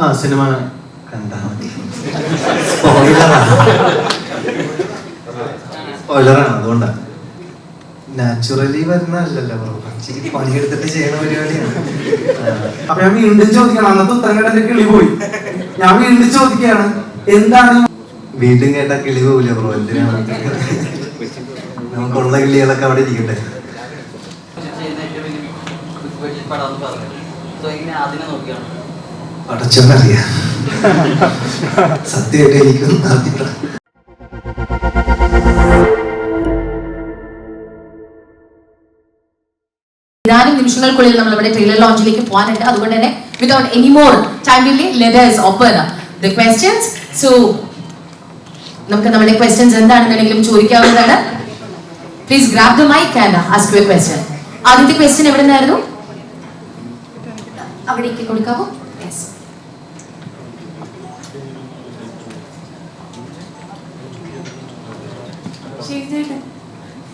ആ സിനിമ കണ്ടാൽ മതി. സ്പോയിലറാണ്, അതുകൊണ്ടാണ്. നാച്ചുറലി വരുന്നതല്ലല്ലോ ബ്രോ, ഇച്ചിരി പണിയെടുത്തിട്ട് ചെയ്യണ പരിപാടിയാണ്. അപ്പൊ ഞാൻ വീണ്ടും ചോദിക്കണം, അന്നത്തെ ഉത്തരം കേട്ടെ കിളി പോയി. ഞാൻ വീണ്ടും ചോദിക്കുകയാണ്, എന്താണ്? വീണ്ടും കേട്ടാ കിളി പോവില്ല ബ്രോ, എന്തിനാണ്? നമുക്കുള്ള കിളികളൊക്കെ അവിടെ ഇരിക്കട്ടെ. അടച്ചൊന്നറിയാം, സത്യമായിട്ട് എനിക്കൊന്നും അറിയില്ല. ഏതാനും നിമിഷങ്ങൾക്കുള്ളിൽ നമ്മൾ ഇവിടെ ട്രെയിലർ ലോഞ്ചിലേക്ക് പോകാനുണ്ട്. അതുകൊണ്ട് തന്നെ without any more time delay let us open the questions. So നമുക്ക് നമ്മുടെ ക്വസ്റ്റ്യൻസ് എന്താണെന്നുണ്ടെങ്കിലും ചോദിക്കാവുന്നതാണ്. Please grab the mic and ask your question. ആദ്യത്തെ ക്വസ്റ്റ്യൻ എവിടെ നിന്നായിരുന്നു? അവിടേക്ക് കൊടുക്കാവോ? യെസ്.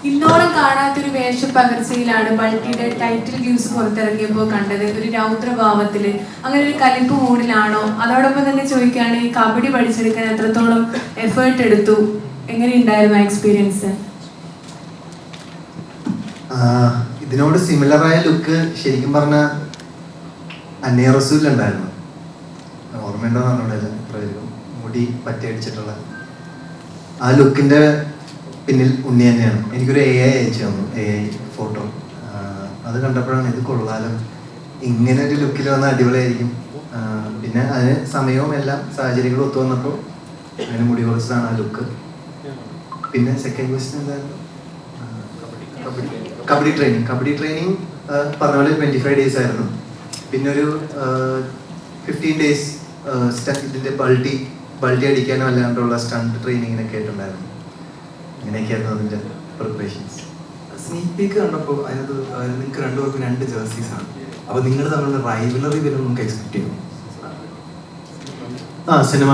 ഇന്നോളം കാണാത്തൊരു വേഷപ്പകർച്ചയിലാണ് ബൾട്ടിയുടെ ടൈറ്റിൽ ന്യൂസ് പുറത്തിറങ്ങിയപ്പോൾ കണ്ടത്. ഒരു രൗദ്രഭാവത്തില്, അങ്ങനെ ഒരു കലിപ്പ് മൂഡിലാണോ? അതോടൊപ്പം തന്നെ ചോദിക്കുകയാണ്, ഈ കബഡി പഠിച്ചെടുക്കാൻ എത്രത്തോളം എഫേർട്ട് എടുത്തു? എങ്ങനെയുണ്ടായിരുന്നു എക്സ്പീരിയൻസ്? ഇതിനോട് സിമിലറായ ലുക്ക് ശരിക്കും പറഞ്ഞ അന്നേ റസൂലുണ്ടായിരുന്നു. ഓർമ്മയുണ്ടോന്ന് പറഞ്ഞില്ല, മുടി പറ്റിയടിച്ചിട്ടുള്ള ആ ലുക്കിന്റെ പിന്നിൽ ഉണ്ണി തന്നെയാണ്. എനിക്കൊരു AI അയച്ചു തന്നു, AI ഫോട്ടോ. അത് കണ്ടപ്പോഴാണ് ഇത് കൊള്ളാലോ, ഇങ്ങനെ ഒരു ലുക്കിൽ വന്ന അടിപൊളിയായിരിക്കും. പിന്നെ അതിന് സമയവും എല്ലാം സാഹചര്യങ്ങളും ഒത്തു വന്നപ്പോൾ അങ്ങനെ മുടി കുറച്ചതാണ് ആ ലുക്ക്. പിന്നെ സെക്കൻഡ് ക്വസ്റ്റ്യൻ എന്തായിരുന്നു? കബഡി ട്രെയിനിങ് പറഞ്ഞ പോലെ 25 days ആയിരുന്നു. പിന്നെ ഒരു 15 days ഇതിന്റെ ബൾട്ടി അടിക്കാനോ അല്ലാണ്ടുള്ള സ്റ്റണ്ട് ട്രെയിനിങ്ങിനൊക്കെ ആയിട്ടുണ്ടായിരുന്നു. അങ്ങനെയൊക്കെയായിരുന്നു അതിന്റെ പ്രിപ്പറേഷൻസ്. സ്നീക്ക് പീക്ക് കണ്ടപ്പോൾ അതിനകത്ത് നിങ്ങൾക്ക് രണ്ടുപേർക്കും 2 ജേഴ്സീസ് ആണ്. അപ്പൊ നിങ്ങൾ തമ്മിലുള്ള റൈവലറി വരും നമുക്ക് എക്സ്പെക്ട് ചെയ്യും? ആ സിനിമ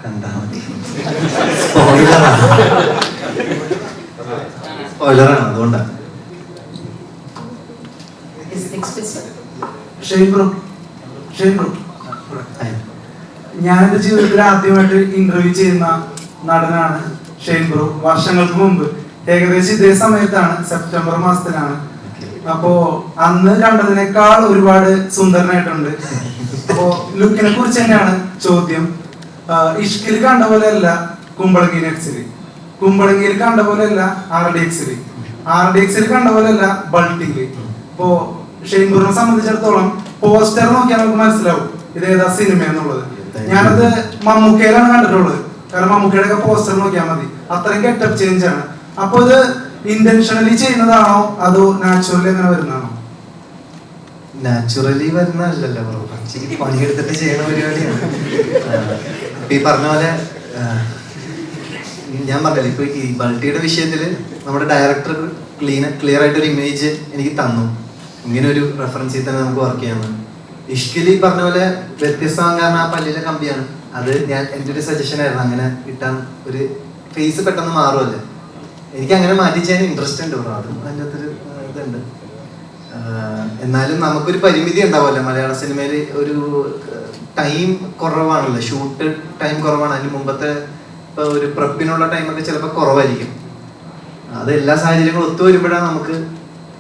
കണ്ടാൽ മതി. സ്പോയിലറാണ്, അതുകൊണ്ടാണ്. ഞാൻ എന്റെ ജീവിതത്തിൽ ആദ്യമായിട്ട് ഇന്റർവ്യൂ ചെയ്യുന്ന നടനാണ് ഷെയ്ൻ ബ്രോ. വർഷങ്ങൾക്ക് മുമ്പ്, ഏകദേശം ഇതേ സമയത്താണ്, സെപ്റ്റംബർ മാസത്തിലാണ്. അപ്പോ അന്ന് കണ്ടതിനേക്കാൾ ഒരുപാട് സുന്ദരനായിട്ടുണ്ട്. അപ്പോ ലുക്കിനെ കുറിച്ച് തന്നെയാണ് ചോദ്യം. ഇഷ്കിൽ കണ്ട പോലെയല്ല കുമ്പളങ്ങി നെക്സില്, കുമ്പളങ്ങിയിൽ കണ്ട പോലെയല്ല RDXിൽ കണ്ട പോലെയല്ല ബൾട്ടിയില്. ഇപ്പോ ഷെയ്ൻ ബ്രോനെ സംബന്ധിച്ചിടത്തോളം പോസ്റ്റർ നോക്കിയാൽ നമുക്ക് മനസ്സിലാവും ഇത് ഏതാ സിനിമ എന്നുള്ളത്. ഞാനത് മമ്മൂക്കയിലാണ് കണ്ടിട്ടുള്ളത്. കാരണം മമ്മൂക്കയുടെ ഒക്കെ പോസ്റ്റർ നോക്കിയാൽ മതി, അത്രയും ഗെറ്റപ്പ് ചേഞ്ച് ആണ്. അപ്പൊ ഇത് ഇന്റൻഷനലി ചെയ്യുന്നതാണോ അതോ നാച്ചുറലി അങ്ങനെ വരുന്നതാണോ? നാച്ചുറലി വരുന്നതല്ലല്ലോ ബ്രോ, ഇച്ചിരി പണിയെടുത്തിട്ട് ചെയ്യണ പരിപാടിയാണ്. ഈ പറഞ്ഞ പോലെ ഞാൻ പറഞ്ഞില്ല, ഇപ്പൊ ഈ ബൾട്ടിയുടെ വിഷയത്തില് നമ്മുടെ ഡയറക്ടർ ക്ലിയർ ആയിട്ടൊരു ഇമേജ് എനിക്ക് തന്നു, ഇങ്ങനെ ഒരു റെഫറൻസിൽ തന്നെ നമുക്ക് വർക്ക് ചെയ്യാമെന്ന്. ഇഷ്കിലി പറഞ്ഞ പോലെ വ്യത്യസ്തമാകാൻ കാരണം ആ പല്ലിലെ കമ്പിയാണ്. അത് എൻ്റെ ഒരു സജഷൻ ആയിരുന്നു, അങ്ങനെ കിട്ടാൻ ഒരു ഫേസ് പെട്ടെന്ന് മാറുമല്ലേ. എനിക്ക് അങ്ങനെ മാറ്റി ചെയ്യാൻ ഇൻട്രസ്റ്റ് ഉണ്ട് ബ്രോ, അതും അതിൻ്റെ അകത്തൊരു ഇതുണ്ട്. എന്നാലും നമുക്കൊരു പരിമിതി ഉണ്ടാവുമല്ലോ മലയാള സിനിമയിൽ. ഒരു ടൈം കുറവാണല്ലോ, ഷൂട്ട് ടൈം കുറവാണ്. അതിന് മുമ്പത്തെ ഇപ്പോൾ ഒരു പ്രെപ്പിനുള്ള ടൈമൊക്കെ ചിലപ്പോൾ കുറവായിരിക്കും. അത് എല്ലാ സാഹചര്യങ്ങളും ഒത്തു വരുമ്പോഴാണ് നമുക്ക്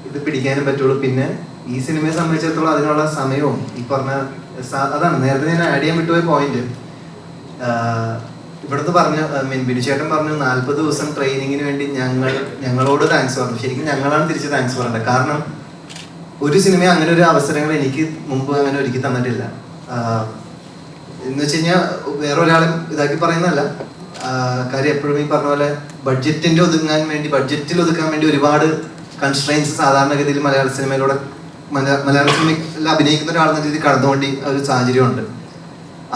ഇത് പിടിക്കാനും പറ്റുള്ളൂ. പിന്നെ ഈ സിനിമയെ സംബന്ധിച്ചിടത്തോളം അതിനുള്ള സമയവും ഈ പറഞ്ഞ അതാണ് നേരത്തെ ഞാൻ ആഡ് ചെയ്യാൻ വിട്ടുപോയ പോയിന്റ്. ഇവിടുത്തെ പറഞ്ഞു, ബിനു ചേട്ടൻ പറഞ്ഞു 40 ദിവസം ട്രെയിനിങ്ങിന് വേണ്ടി ഞങ്ങളോട് താങ്ക്സ് പറഞ്ഞു. ശരിക്കും ഞങ്ങളാണ് തിരിച്ച് താങ്ക്സ് പറയേണ്ടത്. കാരണം ഒരു സിനിമ അങ്ങനെ ഒരു അവസരങ്ങൾ എനിക്ക് മുമ്പ് അങ്ങനെ ഒരുക്കി തന്നിട്ടില്ല. എന്ന് വെച്ച് കഴിഞ്ഞാൽ വേറെ ഒരാളും ഇതാക്കി പറയുന്നതല്ല, കാര്യം എപ്പോഴും ഈ പറഞ്ഞ പോലെ ബഡ്ജറ്റിൽ ഒതുക്കാൻ വേണ്ടി ഒരുപാട് കൺസ്ട്രെയിൻസ് സാധാരണഗതിയിൽ മലയാള സിനിമയിലൂടെ മലയാള സിനിമയിൽ അഭിനയിക്കുന്ന ഒരാളെന്ന രീതിയിൽ കടന്നുകൊണ്ടി ഒരു സാഹചര്യമുണ്ട്.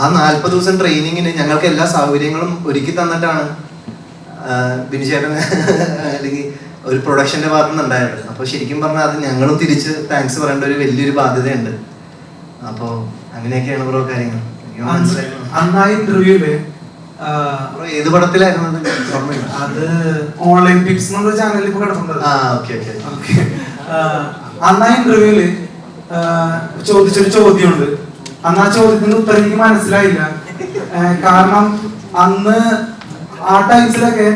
ആ 40 ദിവസം ട്രെയിനിങ്ങിന് ഞങ്ങൾക്ക് എല്ലാ സൗകര്യങ്ങളും ഒരുക്കി തന്നിട്ടാണ് ബിനിചേട്ടൻ അല്ലെങ്കിൽ ഒരു പ്രൊഡക്ഷന്റെ ഭാഗത്തു നിന്നുണ്ടായത്. അപ്പോൾ ശരിക്കും പറഞ്ഞാൽ അത് ഞങ്ങളും തിരിച്ച് താങ്ക്സ് പറയേണ്ട ഒരു വലിയൊരു ബാധ്യതയുണ്ട്. അപ്പോൾ അങ്ങനെയൊക്കെയാണ് ബ്രോ കാര്യങ്ങൾ. അന്നായി ഇന്റർവ്യൂല് ഏത് പടത്തിലായിരുന്നു അത്? ഓൺലൈൻ പിക്സ് എന്നുള്ള ചാനലിൽ ഇപ്പൊ കിടപ്പുണ്ട്. ഓക്കെ. അന്നായി ഇന്റർവ്യൂല് ചോദിച്ചൊരു ചോദ്യമുണ്ട്, അന്ന് ആ ചോദ്യത്തിന് ഉത്തരം എനിക്ക് മനസ്സിലായില്ല. കാരണം അന്ന് ആ ടൈംസിലൊക്കെ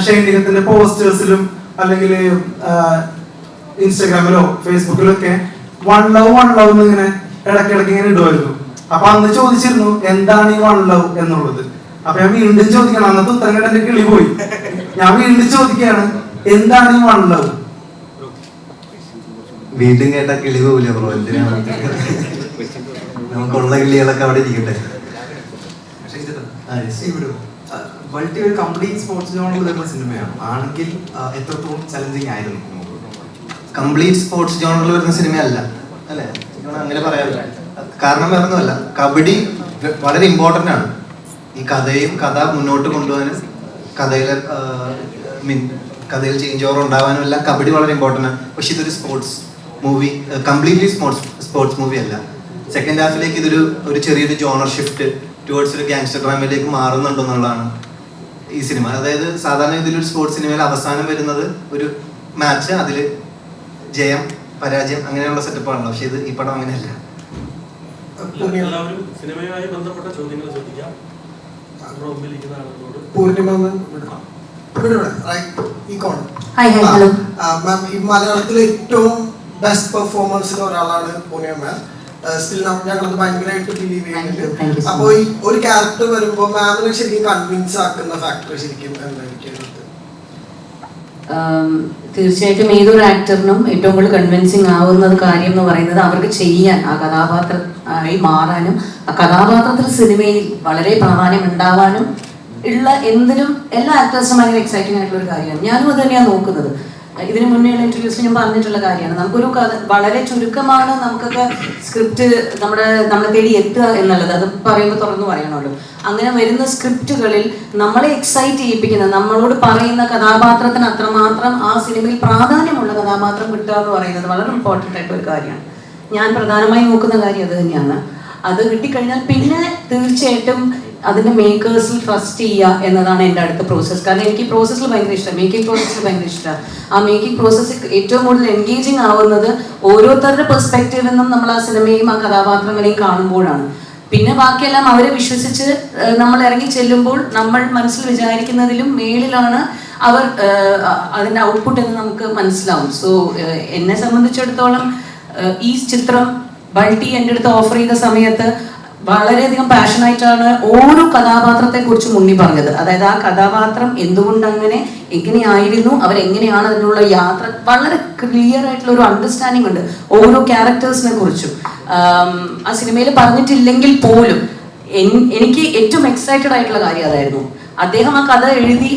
ഷൈൻ നിഗത്തിന്റെ പോസ്റ്റേഴ്സിലും അല്ലെങ്കിൽ ഇൻസ്റ്റാഗ്രാമിലോ ഫേസ്ബുക്കിലോ ഒക്കെ വൺ ലവ് എന്ന് ഇങ്ങനെ ഇടയ്ക്കിടയ്ക്ക് ഇങ്ങനെ ഇടുമായിരുന്നു. അപ്പൊ അന്ന് ചോദിച്ചിരുന്നു എന്താണ് ഈ വൺ ലവ് എന്നുള്ളത്. അപ്പൊ ഞാൻ വീണ്ടും ചോദിക്കണം, അന്നത്തെ ഉത്തരം കേട്ട് എന്റെ കിളി പോയി. ഞാൻ വീണ്ടും ചോദിക്കുകയാണ്, എന്താണ് ഈ വൺ ലവ്? വീണ്ടും കേട്ടാ കിളി പോവില്ല ബ്രോ, എന്തിനാണ് നമുക്കുള്ള കിളികളൊക്കെ അവിടെ ഇരിക്കട്ടെ. ബൾട്ടി ഒരു കംപ്ലീറ്റ് സ്പോർട്സ് ജോണിൽ വരുന്ന സിനിമയാണ് ആണെങ്കിൽ എത്രത്തോളം ചലഞ്ചിങ് ആയിരുന്നു? കംപ്ലീറ്റ് സ്പോർട്സ് ജോണറിൽ വരുന്ന സിനിമയല്ല അല്ലേ, അങ്ങനെ പറയാറില്ല. കാരണം വേറൊന്നുമല്ല, കബഡി വളരെ ഇമ്പോർട്ടൻ്റ് ആണ്. ഈ കഥ മുന്നോട്ട് കൊണ്ടുപോകാനും കഥയിൽ ചേഞ്ച് ഓവർ ഉണ്ടാവാനും എല്ലാം കബഡി വളരെ ഇമ്പോർട്ടൻ്റ് ആണ്. പക്ഷെ ഇതൊരു sports movie, completely sports movie അല്ല. സെക്കൻഡ് ഹാഫിലേക്ക് ഒരു ചെറിയൊരു ജോണർ ഷിഫ്റ്റ് ടുവേർഡ്സ് ഒരു ഗാങ്സ്റ്റർ ഡ്രാമയിലേക്ക് മാറുന്നുണ്ടെന്നുള്ളതാണ് ഈ സിനിമ. അതായത് സാധാരണ ഇതിലൊരു സ്പോർട്സ് സിനിമയിൽ അവസാനം വരുന്നത് ഒരു മാച്ച്, അതിൽ ജയം പരാജയം അങ്ങനെയുള്ള സെറ്റപ്പാണല്ലോ. പക്ഷെ ഈ പടം അങ്ങനെയല്ല. എല്ലാവരും സിനിമയുമായി ബന്ധപ്പെട്ട ചോദ്യങ്ങൾ ചോദിക്കാം. മാം, ഈ മലയാളത്തിലെ ഏറ്റവും ബെസ്റ്റ് പെർഫോമൻസിൽ ഒരാളാണ് പൂർണിമ മാം. സ്റ്റിൽ ഞങ്ങളത് ഭയങ്കരമായിട്ട് ബിലീവ് ചെയ്യുന്നുണ്ട്. അപ്പൊ ഈ ഒരു ക്യാരക്ടർ വരുമ്പോ മാമിനെ ശരിക്കും കൺവിൻസ് ആക്കുന്ന ഫാക്ടർ ശരിക്കും എന്തായിരിക്കും? തീർച്ചയായിട്ടും ഏതൊരു ആക്ടറിനും ഏറ്റവും കൂടുതൽ കൺവിൻസിങ് ആവുന്ന കാര്യം എന്ന് പറയുന്നത് അവർക്ക് ചെയ്യാൻ ആ കഥാപാത്രമായി മാറാനും ആ കഥാപാത്രത്തിൽ സിനിമയിൽ വളരെ പ്രാധാന്യം ഉണ്ടാവാനും ഉള്ള എന്തിനും എല്ലാ ആക്ടേഴ്സും ഭയങ്കര എക്സൈറ്റിംഗ് ആയിട്ടുള്ള ഒരു കാര്യമാണ്. ഞാനും അത് തന്നെയാണ് നോക്കുന്നത്. ഇതിന് മുന്നേയുള്ള ഇന്റർവ്യൂസിൽ ഞാൻ പറഞ്ഞിട്ടുള്ള കാര്യമാണ്. നമുക്കൊരു കഥ വളരെ ചുരുക്കമാണ് നമുക്കൊക്കെ സ്ക്രിപ്റ്റ് നമ്മളെ തേടി എത്തുക എന്നുള്ളത്. അത് പറയുമ്പോൾ തുറന്നു പറയണമല്ലോ. അങ്ങനെ വരുന്ന സ്ക്രിപ്റ്റുകളിൽ നമ്മളെ എക്സൈറ്റ് ചെയ്യിപ്പിക്കുന്ന, നമ്മളോട് പറയുന്ന കഥാപാത്രത്തിന് അത്രമാത്രം ആ സിനിമയിൽ പ്രാധാന്യമുള്ള കഥാപാത്രം കിട്ടുക എന്ന് പറയുന്നത് വളരെ ഇമ്പോർട്ടൻ്റ് ആയിട്ടൊരു കാര്യമാണ്. ഞാൻ പ്രധാനമായി നോക്കുന്ന കാര്യം അത് തന്നെയാണ്. അത് കിട്ടിക്കഴിഞ്ഞാൽ പിന്നെ തീർച്ചയായിട്ടും അതിൻ്റെ മേക്കേഴ്സിൽ ട്രസ്റ്റ് ചെയ്യുക എന്നതാണ് എൻ്റെ അടുത്ത പ്രോസസ്സ്. കാരണം എനിക്ക് ഈ പ്രോസസ്സിൽ ഭയങ്കര ഇഷ്ടമാണ്, മേക്കിംഗ് പ്രോസസ്സിൽ ഭയങ്കര ഇഷ്ടമാണ്. ആ മേക്കിംഗ് പ്രോസസ്സിൽ ഏറ്റവും കൂടുതൽ എൻഗേജിങ് ആവുന്നത് ഓരോരുത്തരുടെ പെർസ്പെക്റ്റീവിൽ നിന്നും നമ്മൾ ആ സിനിമയും ആ കഥാപാത്രങ്ങളെയും കാണുമ്പോഴാണ്. പിന്നെ ബാക്കിയെല്ലാം അവരെ വിശ്വസിച്ച് നമ്മൾ ഇറങ്ങി ചെല്ലുമ്പോൾ നമ്മൾ മനസ്സിൽ വിചാരിക്കുന്നതിലും മേളിലാണ് അവർ അതിൻ്റെ ഔട്ട്പുട്ട് എന്ന് നമുക്ക് മനസ്സിലാവും. സോ എന്നെ സംബന്ധിച്ചിടത്തോളം ഈ ചിത്രം ബൾട്ടി എൻ്റെ അടുത്ത് ഓഫർ ചെയ്ത സമയത്ത് വളരെയധികം പാഷനായിട്ടാണ് ഓരോ കഥാപാത്രത്തെ കുറിച്ച് മുന്നിൽ പറഞ്ഞത്. അതായത് ആ കഥാപാത്രം എന്തുകൊണ്ട് അങ്ങനെ എങ്ങനെയായിരുന്നു, അവരെങ്ങനെയാണ് അതിനുള്ള യാത്ര, വളരെ ക്ലിയർ ആയിട്ടുള്ള ഒരു അണ്ടർസ്റ്റാൻഡിങ് ഉണ്ട് ഓരോ ക്യാരക്ടേഴ്സിനെ കുറിച്ചും. ആ സിനിമയിൽ പറഞ്ഞിട്ടില്ലെങ്കിൽ പോലും എനിക്ക് ഏറ്റവും എക്സൈറ്റഡ് ആയിട്ടുള്ള കാര്യം അതായിരുന്നു. അദ്ദേഹം ആ കഥ എഴുതി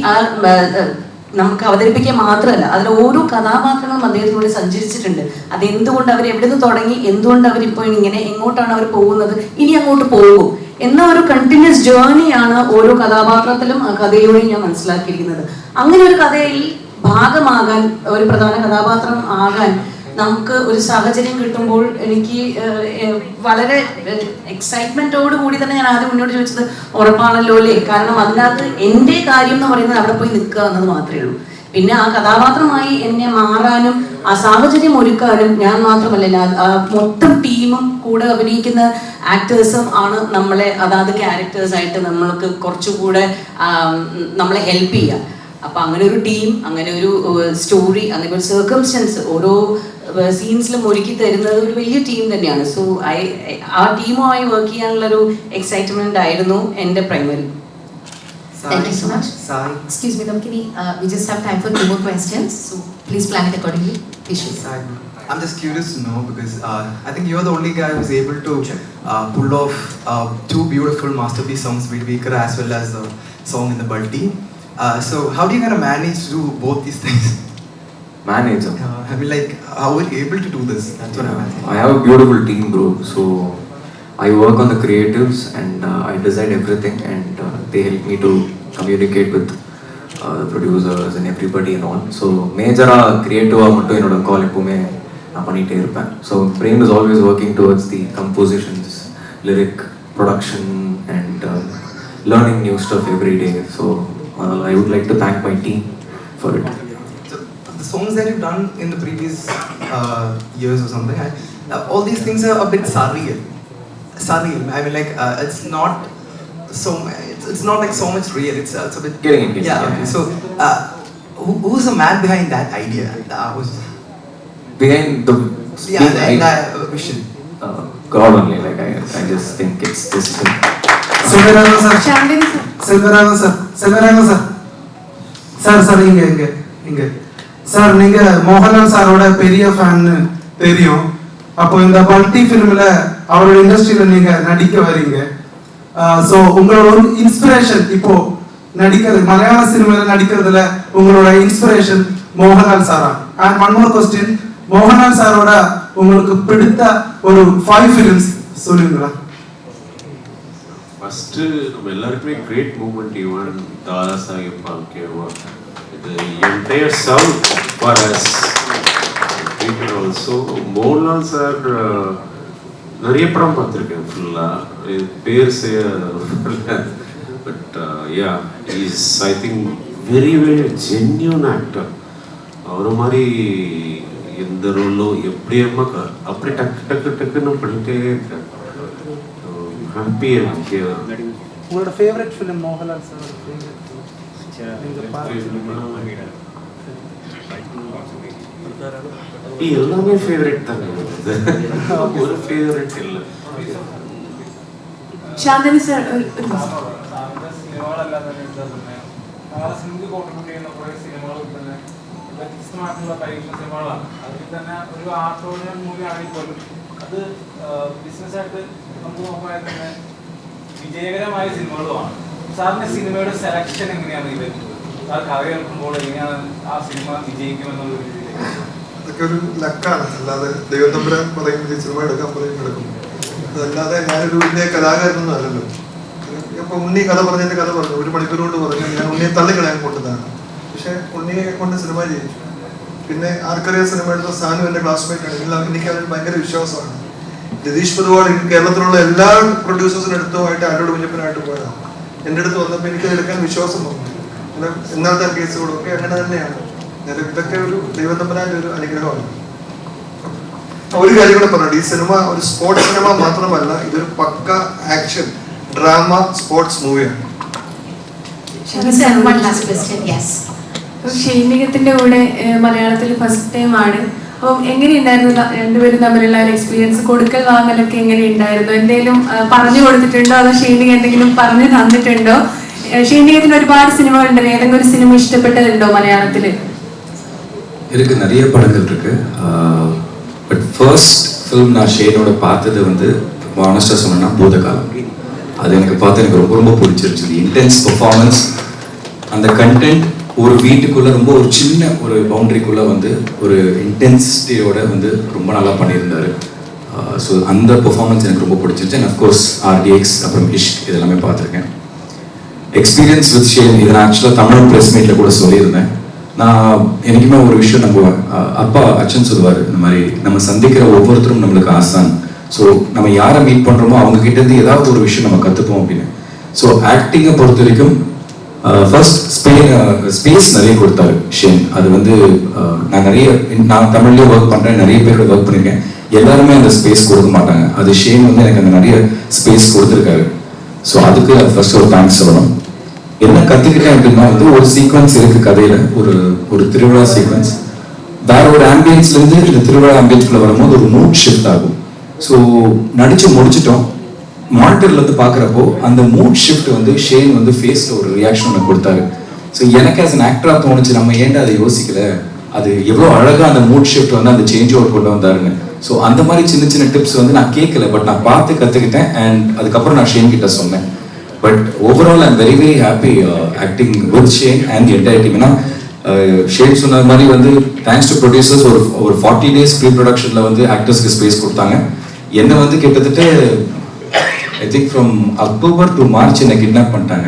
നമുക്ക് അവതരിപ്പിക്കുക മാത്രമല്ല, അതിൽ ഓരോ കഥാപാത്രങ്ങളും അദ്ദേഹത്തിലൂടെ സഞ്ചരിച്ചിട്ടുണ്ട്. അതെന്തുകൊണ്ട് അവർ എവിടെ നിന്ന് തുടങ്ങി, എന്തുകൊണ്ട് അവരിപ്പോൾ ഇങ്ങനെ, എങ്ങോട്ടാണ് അവർ പോകുന്നത്, ഇനി അങ്ങോട്ട് പോകും എന്ന ഒരു കണ്ടിന്യൂസ് ജേർണിയാണ് ഓരോ കഥാപാത്രത്തിലും ആ കഥയിലൂടെയും ഞാൻ മനസ്സിലാക്കിയിരിക്കുന്നത്. അങ്ങനെ ഒരു കഥയിൽ ഭാഗമാകാൻ, ഒരു പ്രധാന കഥാപാത്രം ആകാൻ നമുക്ക് ഒരു സാഹചര്യം കിട്ടുമ്പോൾ എനിക്ക് വളരെ എക്സൈറ്റ്മെന്റോട് കൂടി തന്നെ ഞാൻ ആദ്യം മുന്നോട്ട് ചോദിച്ചത് ഉറപ്പാണല്ലോ അല്ലേ. കാരണം അതിനകത്ത് എൻ്റെ കാര്യം എന്ന് പറയുന്നത് അവിടെ പോയി നിൽക്കുക എന്നത് മാത്രമേ ഉള്ളൂ. പിന്നെ ആ കഥാപാത്രമായി എന്നെ മാറാനും ആ സാഹചര്യം ഒരുക്കാനും ഞാൻ മാത്രമല്ല, ആ മൊത്തം ടീമും കൂടെ അഭിനയിക്കുന്ന ആക്ടേഴ്സും ആണ് നമ്മളെ അതാത് ക്യാരക്ടേഴ്സായിട്ട് നമ്മൾക്ക് കുറച്ചുകൂടെ നമ്മളെ ഹെൽപ്പ് ചെയ്യുക. അപ്പൊ അങ്ങനെ ഒരു ടീം, അങ്ങനെ ഒരു സ്റ്റോറി, അങ്ങനെ ഒരു സർക്കംസ്റ്റൻസ് ഓരോ സീൻസിലും ഒരുക്കി തരുന്നത് ഒരു വലിയ ടീം തന്നെയാണ്. സോ ആ ടീമുമായി വർക്ക് ചെയ്യാനുള്ളൊരു എക്സൈറ്റ്മെന്റ് ആയിരുന്നു എൻ്റെ primary. Thank you so much. Excuse me, we just have time for 2 more questions, so please plan it accordingly. Please. I'm just curious to know because I think you're the only guy who's able to pull off 2 beautiful masterpiece songs, Veer as well as the song in the Balti. So how do you kind of manage to do both these things? Manage? I mean, like, how are you able to do this? That's what I'm asking. I have a beautiful team, bro. So I work on the creatives and I design everything, and they help me to communicate with the producers and everybody and all. So major creative மட்டும் என்னோட கால் எப்பவுமே நான் பண்ணிட்டே இருப்பேன். So brain is always working towards the compositions, lyric, production and learning new stuff every day. So I would like to thank my team for it. So the songs that you've done in the previous years or something, all these things are a bit surreal. Sareem, I mean, like, it's not so. It's not like so much real. It's a bit. Getting it. Yeah. Okay. So, who's the man behind that idea? Behind the Vision. God only. Like I just think it's this. Selvaraghavan sir, Shanthini sir. Selvaraghavan sir, Selvaraghavan sir, sir இங்க sir, நீங்க மோகன்லால் சாரோட பெரிய ஃபேன்னு தெரியும். அப்போ இந்த multi ஃபிலிம்ல அவரோட இண்டஸ்ட்ரியில நீங்க நடிக்க வரீங்க. ஸோ உங்களோட ஒரு இன்ஸ்பிரேஷன் இப்போ நடிக்கிறது, மலையாள சினிமால நடிக்கிறதுல உங்களோட இன்ஸ்பிரேஷன் மோகன்லால் சாரா? And one more question, Mohanlal சாரோட உங்களுக்கு பிடித்த ஒரு 5 ஃபிலிம்ஸ் சொல்லுங்களா? ஃபர்ஸ்ட் நம்ம எல்லாருக்குமே great moment even Dada Saheb Phalke இது entire south for us people also. Mohanlal sir நிறைய படம் பார்த்துருக்கேன் ஃபுல்லாக, பேர் but yeah is I think very very genuine actor. அவரை மாதிரி எந்த ரோலோ எப்படி அப்படி டக்குன்னு பண்ணிட்டே இருக்கேன். ஹாப்பி உங்களோட ஃபேவரட் ஃபிலிம் மோகன்லால் சார்? எல்லாமே ஃபேவரட் தானே, ஒரு ஃபேவரட் இல்லை. ശാന്തിനി സർ, ഒരു വ്യത്യസ്തമായിട്ടുള്ള പരീക്ഷ സിനിമകളാണ്. അതിൽ തന്നെ ഒരു ആർട്ട് മൂവി ആണെങ്കിൽ പോലും അത് ബിസിനസ്സായിട്ട് നമുക്ക് നോക്കുമ്പോൾ തന്നെ വിജയകരമായ സിനിമകളുമാണ്. സാറിന്റെ സിനിമയുടെ സെലക്ഷൻ എങ്ങനെയാണ് ഇത്? സാർ കഥ കേൾക്കുമ്പോൾ എങ്ങനെയാണ് ആ സിനിമ വിജയിക്കുമെന്നുള്ള രീതിയിലേക്ക്? അതൊക്കെ ഒരു ലക്കാണ്, അല്ലാതെ ദൈവത്തമ്പുരാൻ പറയും ഈ സിനിമ എടുക്കാൻ പറയും എടുക്കും. അതല്ലാതെ ഞാനൊരു വലിയ കലാകാരനൊന്നും അല്ലല്ലോ. ഇപ്പൊ ഉണ്ണി കഥ പറഞ്ഞതിന്റെ കഥ പറഞ്ഞു, 1 മണിക്കൂർ കൊണ്ട് പറഞ്ഞു, ഞാൻ ഉണ്ണിയെ തള്ളിക്കളയാൻ കൊണ്ടതാണ്. പക്ഷെ ഉണ്ണിയെ കൊണ്ട് സിനിമ ജയിച്ചു. പിന്നെ ആർക്കറിയാം സിനിമ എടുത്ത സാനു എൻ്റെ ക്ലാസ്മേറ്റ് ആണ്. എനിക്ക് അതിൽ ഭയങ്കര വിശ്വാസമാണ്. രതീഷ് പൊതുവാൾ കേരളത്തിലുള്ള എല്ലാ പ്രൊഡ്യൂസേഴ്സിനും എടുത്തുമായിട്ട് ആരോട് കുഞ്ഞപ്പനായിട്ട് പോയതാണ്. എൻ്റെ അടുത്ത് വന്നപ്പോൾ എനിക്കത് എടുക്കാൻ വിശ്വാസം തോന്നി. എന്നാലത്തെ കേസുകളും ഒക്കെ അങ്ങനെ തന്നെയാണ്. ഇതൊക്കെ ഒരു ദൈവത്തമ്പരാൻ്റെ ഒരു അനുഗ്രഹമാണ്. ഒരു കാര്യം കൂടെ പറഞ്ഞു, ഈ സിനിമ ഒരു സ്പോർട്സ് സിനിമ മാത്രമല്ല, ഇതൊരു പക്ക ആക്ഷൻ ഡ്രാമ സ്പോർട്സ് മൂവിയാണ്. ഷൈനികത്തിന്റെ കൂടെ മലയാളത്തിൽ ഫസ്റ്റ് ടൈം ആണ്. അപ്പം എങ്ങനെയുണ്ടായിരുന്നു രണ്ടുപേരും തമ്മിലുള്ള ഒരു എക്സ്പീരിയൻസ്? കൊടുക്കൽ വാങ്ങലൊക്കെ എങ്ങനെയുണ്ടായിരുന്നു? എന്തെങ്കിലും പറഞ്ഞു കൊടുത്തിട്ടുണ്ടോ, അതോ ഷൈനിക എന്തെങ്കിലും പറഞ്ഞു തന്നിട്ടുണ്ടോ? ஷைனிகத்தில் ഒരുപാട് സിനിമകൾ ഉണ്ട്, ഏതെങ്കിലും ഒരു സിനിമ ഇഷ്ടപ്പെട്ടതുണ്ടോ മലയാളത്തിൽ? எனக்கு நிறைய படங்கள் இருக்கு. பட் ஃபர்ஸ்ட் ஃபிலிம் நான் ஷேனோட பார்த்தது வந்து ஆனஸ்டாக சொன்னேன்னா பூதகாலம். அது எனக்கு பார்த்து எனக்கு ரொம்ப ரொம்ப பிடிச்சிருச்சு. இன்டென்ஸ் பெர்ஃபார்மன்ஸ், அந்த கண்டென்ட் ஒரு வீட்டுக்குள்ளே ரொம்ப ஒரு சின்ன ஒரு பவுண்டரிக்குள்ளே வந்து ஒரு இன்டென்சிட்டியோட வந்து ரொம்ப நல்லா பண்ணியிருந்தார். ஸோ அந்த பெர்ஃபார்மன்ஸ் எனக்கு ரொம்ப பிடிச்சிருச்சு. அண்ட் அஃப்கோர்ஸ் ஆர்டிஎக்ஸ், அப்புறம் இஷ்க், இதெல்லாமே பார்த்துருக்கேன். எக்ஸ்பீரியன்ஸ் வித் ஷேன் இதை நான் ஆக்சுவலாக தமிழ் ப்ரெஸ் மீட்டில் கூட சொல்லியிருந்தேன். நான் எனக்குமே ஒரு விஷயம் நம்புவேன். அப்பா அச்சன் சொல்லுவார், இந்த மாதிரி நம்ம சந்திக்கிற ஒவ்வொருத்தரும் நம்மளுக்கு ஆசான். ஸோ நம்ம யாரை மீட் பண்ணுறோமோ அவங்க கிட்டேருந்து ஏதாவது ஒரு விஷயம் நம்ம கற்றுப்போம் அப்படின்னு. ஸோ ஆக்டிங்கை பொறுத்த வரைக்கும் ஃபர்ஸ்ட் ஸ்பேஸ் நிறைய கொடுத்தாரு ஷேன். அது வந்து நான் தமிழ்லேயே ஒர்க் பண்ணுறேன், நிறைய பேரோட ஒர்க் பண்ணியிருக்கேன். எல்லாருமே அந்த ஸ்பேஸ் கொடுக்க மாட்டாங்க. அது ஷேன் வந்து எனக்கு அந்த நிறைய ஸ்பேஸ் கொடுத்துருக்காரு. ஸோ அதுக்கு ஃபர்ஸ்ட் ஒரு தேங்க்ஸ் சொல்லணும். என்ன கற்றுக்கிட்டேன் அப்படின்னா வந்து ஒரு சீக்வன்ஸ் இருக்குது கதையில், ஒரு திருவிழா சீக்வன்ஸ். வேற ஒரு ஆம்பியன்ஸ்லேருந்து இந்த திருவிழா ஆம்பியன்ஸ்குள்ளே வரும்போது ஒரு மூட் ஷிஃப்ட் ஆகும். ஸோ நடித்து முடிச்சிட்டோம், மானிட்டர்லேருந்து பார்க்குறப்போ அந்த மூட் ஷிஃப்ட் வந்து ஷேன் வந்து ஃபேஸில் ஒரு ரியாக்ஷன் ஒன்று கொடுத்தாரு. ஸோ எனக்கு ஆஸ் அன் ஆக்டராக தோணுச்சு, நம்ம ஏன்டா அதை யோசிக்கல, அது எவ்வளோ அழகாக அந்த மூட் ஷிஃப்ட் வந்து அந்த சேஞ்ச் ஓவர் கொண்டு வந்தாருன்னு. ஸோ அந்த மாதிரி சின்ன சின்ன டிப்ஸ் வந்து நான் கேட்கல, பட் நான் பார்த்து கற்றுக்கிட்டேன். அண்ட் அதுக்கப்புறம் நான் ஷேன் கிட்ட சொன்னேன். But overall I'm very very happy acting with Shane and the entire team. ஏன்னா ஷேன் சொன்ன மாதிரி வந்து தேங்க்ஸ் டு ப்ரொடியூசர்ஸ் ஒரு 40 days ப்ரீ ப்ரொடக்ஷனில் வந்து ஆக்டர்ஸ்க்கு ஸ்பேஸ் கொடுத்தாங்க. என்னை வந்து கிட்டத்தட்ட I think from October to March என்னை கிட்னாப் பண்ணிட்டாங்க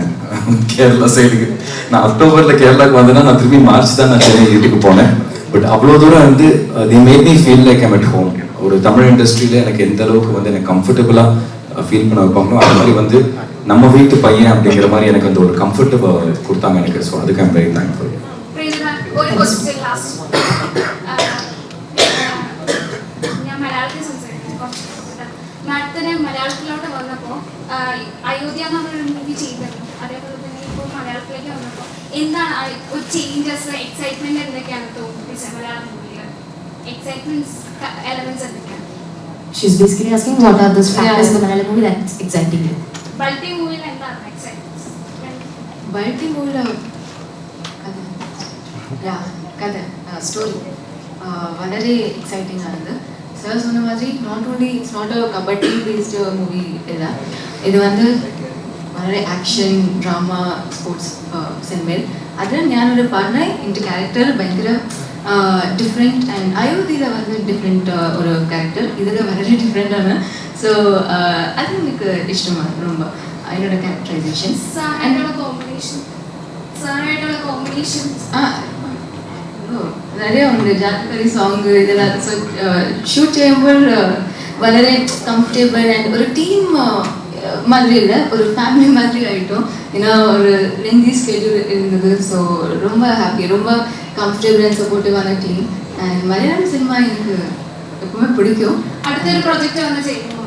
கேரளா சைடுக்கு. நான் அக்டோபரில் கேரளாவுக்கு வந்தேன்னா நான் திரும்பி மார்ச் தான் நான் சென்னை வீட்டுக்கு போனேன். பட் அவ்வளோ தூரம் வந்து they made me feel like I'm at home. ஒரு தமிழ் இண்டஸ்ட்ரியில் எனக்கு எந்த அளவுக்கு வந்து எனக்கு கம்ஃபர்டபுளாக ஃபீல் பண்ண வைப்பாங்களோ அது மாதிரி வந்து நம்ம வீட்டு பையன் அப்படிங்கிற மாதிரி எனக்கு அந்த ஒரு கம்ஃபர்டபுள் கொடுத்தாங்க எனக்கு. ஸோ அதுக்கு ஐம் வெரி தேங்க்ஃபுல். ഞാൻ മലയാളത്തിൽ സംസാരിക്കും. മാഡത്തിന് മലയാളത്തിലോട്ട് അയോധ്യ എന്ന് പറഞ്ഞൊരു മൂവി ചെയ്തിരുന്നു. അതേപോലെ തന്നെ ഇപ്പോൾ മലയാളത്തിലേക്ക് വന്നപ്പോൾ എന്താണ് ഒരു ചേഞ്ചസ് എക്സൈറ്റ്മെന്റ് എന്തൊക്കെയാണ് തോന്നിപ്പിച്ചത് മലയാളം മൂവിയിൽ? എക്സൈറ്റ്മെന്റ്സ് എലമെന്റ്സ് എന്തൊക്കെയാണ്? She's basically asking what are those factors in the Malayalam movie that's exciting you? Balti മൂവിയിൽ എന്താണ് എക്സൈറ്റ്മെന്റ്സ്? ബൾട്ടി മൂവിയിൽ കഥ സ്റ്റോറി വളരെ എക്സൈറ്റിംഗ് ആണത്. സാർ சொன்ன மாதிரி not only it's not a kabaddi based movie ഇല്ല, ഇത് வந்து വളരെ ആക്ഷൻ ഡ്രാമ സ്പോർട്സ് സിനിമയിൽ അതിൽ ഞാനൊരു പറഞ്ഞ എൻ്റെ ക്യാരക്ടർ ഭയങ്കര ഡിഫറെൻറ്റ് ആൻഡ് അയോധ്യയിൽ வந்து ഡിഫറെൻറ്റ് ഒരു ക്യാരക്ടർ ഇതിൽ വളരെ ഡിഫറെൻ്റ് ആണ്. സോ അത് എനിക്ക് ഇഷ്ടമാണ് ரொம்ப അതിനോட ക്യാരക്ടറൈസേഷൻ. நிறைய ഉണ്ട്. ജാനകി സോങ് ഇതെല്ലാം ഷൂട്ട് ചെയ്യുമ്പോൾ വളരെ കംഫർട്ടബിൾ ആൻഡ് ഒരു ടീം மாதிரி இல்லை, ஒரு ஃபேமிலி மாதிரி ஆகிட்டோம். ஏன்னா ஒரு லென்தி ஸ்கெட்யூல் இருந்தது. ஸோ ரொம்ப ஹாப்பி, ரொம்ப கம்ஃபர்டபுள் அண்ட் சப்போர்ட்டிவான டீம். அண்ட் மலையாளம் சினிமா எனக்கு எப்பவுமே பிடிக்கும். അടുത്തൊരു പ്രോജക്റ്റ് വന്ന് ചെയ്യുമോ?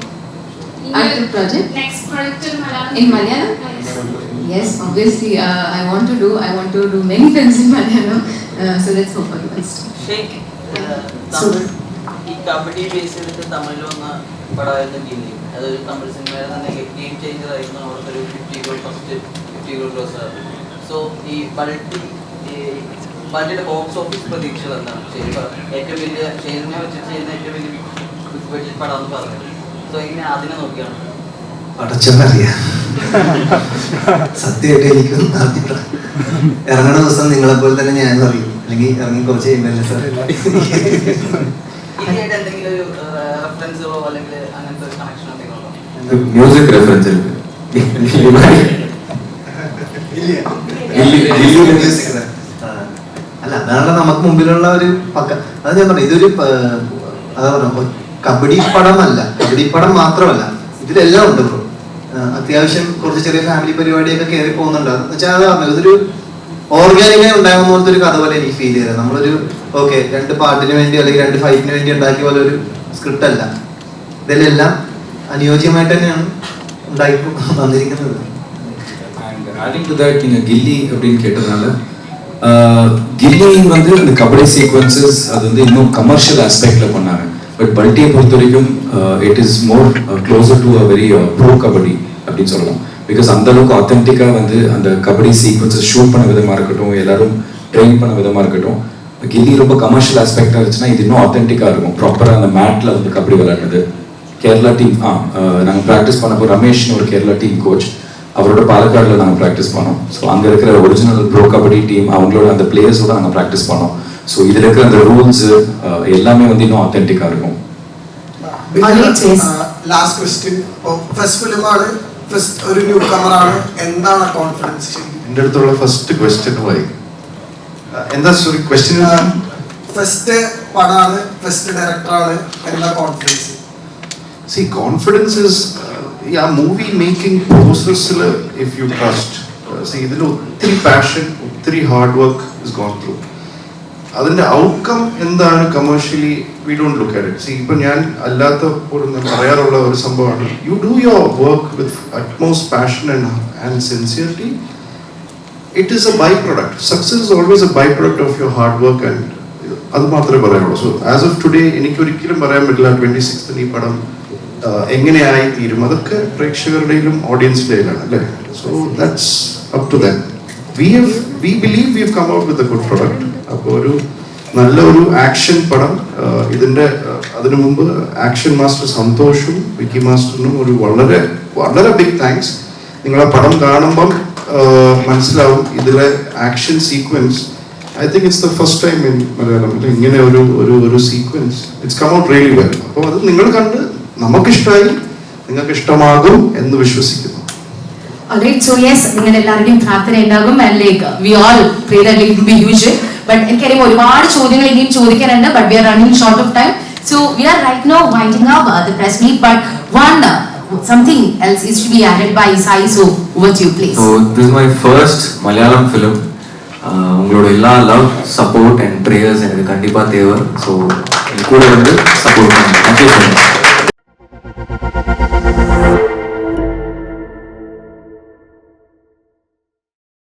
അടുത്ത project next project in Malayalam? Yes, obviously I want to do many films in Malayalam. So let's hope for the best. ഈ കബഡി ബേസ് ചെയ്തിട്ട് തമിഴിൽ വന്ന പടമായിരുന്നു ഗില്ലി. അതൊരു തമിഴ് സിനിമയിൽ തന്നെ ഗെയിം ചേഞ്ചർ ആയിരുന്നു. അവർക്കൊരു 50 crore ക്ലോസ് ആയിരുന്നു. സോ ഈ ബൾട്ടിയുടെ ബോക്സ് ഓഫീസ് പ്രതീക്ഷകൾ എന്താണ്? ഏറ്റവും വലിയ ഷെയറിനെ വെച്ചിട്ട് ചെയ്യുന്ന ഏറ്റവും വലിയ ബിഗ് ബഡ്ജറ്റ് പടം എന്ന് പറഞ്ഞത്. സോ ഇങ്ങനെ അതിനെ നോക്കിയാണ് അടച്ചറിയാം. സത്യമായിട്ട് എനിക്കൊന്നും അറിയില്ല. ഇറങ്ങണ ദിവസം നിങ്ങളെപ്പോലെ തന്നെ ഞാനും അറിയും, അല്ലെങ്കിൽ ഇറങ്ങി കുറച്ച് കഴിയുമ്പോൾ സാർ ഇതിനായിട്ട് എന്തെങ്കിലും ഒരു റെഫറൻസുകളോ അല്ലെങ്കിൽ അങ്ങനത്തെ ഒരു കണക്ഷൻ എന്തെങ്കിലും ഉണ്ടോ? മ്യൂസിക് റെഫറൻസ് അല്ല, അതാണല്ലോ നമുക്ക് മുമ്പിലുള്ള ഒരു പക്ക. അത് ഞാൻ പറഞ്ഞു, ഇതൊരു അതാ പറഞ്ഞു, കബഡി പടമല്ല, കബഡി പടം മാത്രമല്ല, ഇതിലെല്ലാം ഉണ്ട്. ബ്രോ അത്യാവശ്യം കുറച്ച് ചെറിയ ഫാമിലി പരിപാടിയൊക്കെ കയറി പോകുന്നുണ്ട്. എന്ന് വെച്ചാൽ അത് പറഞ്ഞു, ഇതൊരു ഓർഗാനിക്കായി ഉണ്ടാകുന്ന പോലത്തെ ഒരു കഥ പോലെ എനിക്ക് ഫീൽ ചെയ്തത്. നമ്മളൊരു ഓക്കെ 2 പാട്ടിന് വേണ്ടി അല്ലെങ്കിൽ 2 ഫൈറ്റിന് വേണ്ടി ഉണ്ടാക്കിയ പോലെ ഒരു സ്ക്രിപ്റ്റ് അല്ല. ഇതിലെല്ലാം അനുയോജ്യമായിട്ട് തന്നെയാണ് ഉണ്ടാക്കി വന്നിരിക്കുന്നത്. ஆடிங் டு தட் நீங்கள் கில்லி அப்படின்னு கேட்டதுனால கில்லி வந்து இந்த கபடி சீக்வன்சஸ் அது வந்து இன்னும் கமர்ஷியல் ஆஸ்பெக்டில் பண்ணாங்க. பட் பல்ட்டியை பொறுத்த வரைக்கும் it is more closer to a very Pro Kabaddi அப்படின்னு சொல்லலாம். பிகாஸ் அந்த அளவுக்கு ஆத்தென்டிக்காக வந்து அந்த கபடி சீக்வன்சஸ் ஷூட் பண்ண விதமாக இருக்கட்டும், எல்லாரும் ட்ரெயின் பண்ண விதமாக இருக்கட்டும், கில்லி ரொம்ப கமர்ஷியல் ஆஸ்பெக்டாக இருந்துச்சுன்னா இது இன்னும் ஆத்தென்டிக்காக இருக்கும். ப்ராப்பராக அந்த மேட்டில் வந்து கபடி விளையாடுறது. கேரளா டீம் நாங்கள் ப்ராக்டிஸ் பண்ணப்போ ரமேஷ்னு ஒரு கேரளா டீம் கோச், அவரோட பாலக்காடில் நாங்கள் ப்ராக்டிஸ் பண்ணோம். ஸோ அங்கே இருக்கிற ஒரிஜினல் ப்ரோ கபடி டீம் அவங்களோட அந்த பிளேயர்ஸோட நாங்கள் ப்ராக்டிஸ் பண்ணோம். ஸோ இதில் இருக்கிற அந்த ரூல்ஸு எல்லாமே வந்து இன்னும் ஆத்தென்டிக்காக இருக்கும். Last question. ഫസ്റ്റ് ഫിലിമാണ്, ഫസ്റ്റ് ഒരു ന്യൂ കമറാണ്, എന്താണ് കോൺഫിഡൻസ്? എൻ്റെ അടുത്തുള്ള ഫസ്റ്റ് ക്വസ്റ്റ്യൻ എന്താ സോറി ക്വസ്റ്റ്യൻ? ഫസ്റ്റ് പടമാണ്, ഫസ്റ്റ് ഡയറക്ടറാണ്, എന്താ confidence? See, confidence is yeah, movie making process if you trust. See, ഇതിൽ ഒത്തിരി പാഷൻ, ഒത്തിരി hard work is gone through. അതിന്റെ ഔട്ട്കം എന്താണ് commercially we don't look at it. See, ഇപ്പൊ ഞാൻ അല്ലാത്ത പറയാറുള്ള ഒരു സംഭവമാണ്, you do your work with utmost passion and sincerity. It is a by product. Success is always a by product of your hard work. And അത് മാത്രമേ പറയാനുള്ളൂ. So as of today എനിക്ക് ഒരിക്കലും പറയാൻ പറ്റില്ല 26th ഈ പടം എങ്ങനെയായി തീരും. അതൊക്കെ പ്രേക്ഷകരുടെയിലും ഓഡിയൻസിൻ്റെയിലാണ് അല്ലേ. So that's up to them. We believe we have come out with a good product. അപ്പോൾ ഒരു നല്ല ഒരു ആക്ഷൻ പടം. ഇതിൻ്റെ അതിനു മുമ്പ് ആക്ഷൻ മാസ്റ്റർ സന്തോഷും വിക്കി മാസ്റ്ററിനും ഒരു വളരെ വളരെ ബിഗ് താങ്ക്സ്. നിങ്ങൾ ആ പടം കാണുമ്പം മനസ്സിലാവും ഇതിലെ action sequence. I think it's the first time in Malayalam ഇങ്ങനെ ഒരു sequence it's come out really well. അപ്പോൾ അത് നിങ്ങൾ കണ്ട് നമുക്കിഷ്ടമായി, നിങ്ങൾക്ക് ഇഷ്ടമാകും എന്ന് വിശ്വസിക്കുന്നു. Alright, so yes, നിങ്ങളുടെ എല്ലാവരുടെയും പ്രാർത്ഥന ഉണ്ടാകും. And like we all pray that it will be huge. But എനിക്കറിയാം ഒരുപാട് ചോദ്യങ്ങൾ ഇനിയും ചോദിക്കാനുണ്ട്. But we are running short of time. So we are right now winding up the press meet. But something else is to be added by Sai. So over to you, please. So this is my first Malayalam film. உங்களோட எல்லா love, support and prayers எனக்கு கண்டிப்பாக தேவை. So என் கூட வந்து support பண்ணுங்க. Thank you so much.